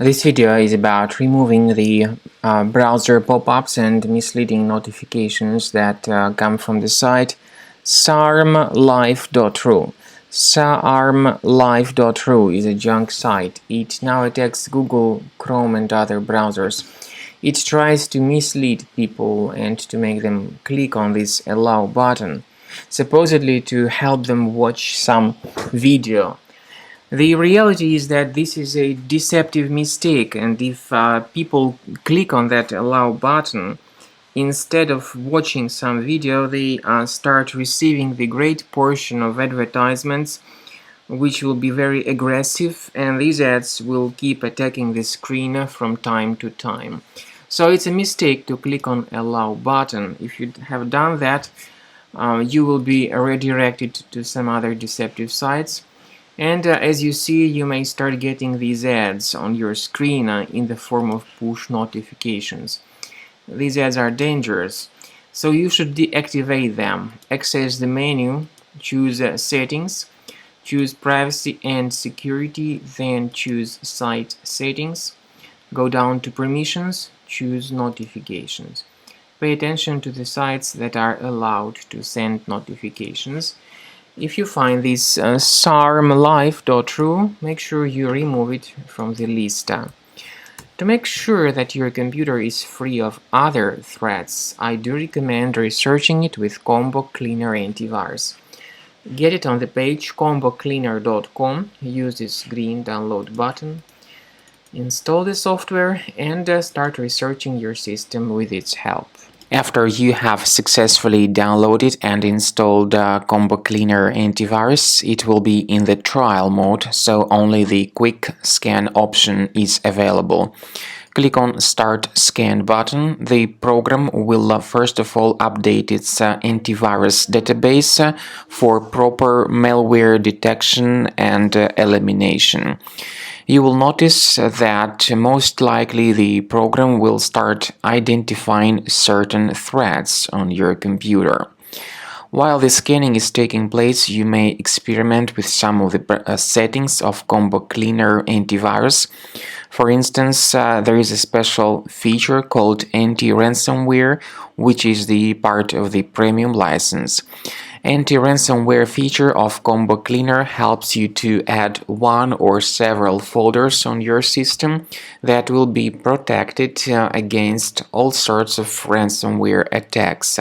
This video is about removing the browser pop-ups and misleading notifications that come from the site sarmlife.ru. Sarmlife.ru is a junk site. It now attacks Google, Chrome and other browsers. It tries to mislead people and to make them click on this allow button, supposedly to help them watch some video. The reality is that this is a deceptive mistake, and if people click on that allow button, instead of watching some video, they start receiving the great portion of advertisements, which will be very aggressive, and these ads will keep attacking the screen from time to time. So it's a mistake to click on allow button. If you have done that, you will be redirected to some other deceptive sites. And as you see, you may start getting these ads on your screen in the form of push notifications. These ads are dangerous, so you should deactivate them. Access the menu, choose Settings, choose Privacy and Security, then choose Site Settings. Go down to Permissions, choose Notifications. Pay attention to the sites that are allowed to send notifications. If you find this sarmlife.ru, make sure you remove it from the list. To make sure that your computer is free of other threats, I do recommend researching it with Combo Cleaner Antivirus. Get it on the page combocleaner.com, use this green download button, install the software and start researching your system with its help. After you have successfully downloaded and installed Combo Cleaner Antivirus, it will be in the trial mode, so only the quick scan option is available. Click on Start Scan button. The program will first of all update its antivirus database for proper malware detection and elimination. You will notice that most likely the program will start identifying certain threats on your computer. While the scanning is taking place, you may experiment with some of the settings of Combo Cleaner Antivirus. For instance, there is a special feature called anti-ransomware, which is the part of the premium license. Anti-ransomware feature of Combo Cleaner helps you to add one or several folders on your system that will be protected against all sorts of ransomware attacks.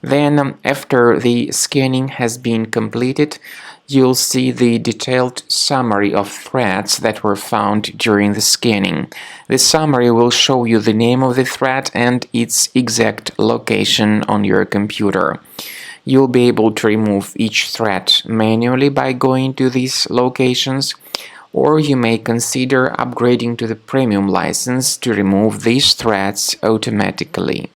Then, after the scanning has been completed, you'll see the detailed summary of threats that were found during the scanning. The summary will show you the name of the threat and its exact location on your computer. You'll be able to remove each threat manually by going to these locations, or you may consider upgrading to the premium license to remove these threats automatically.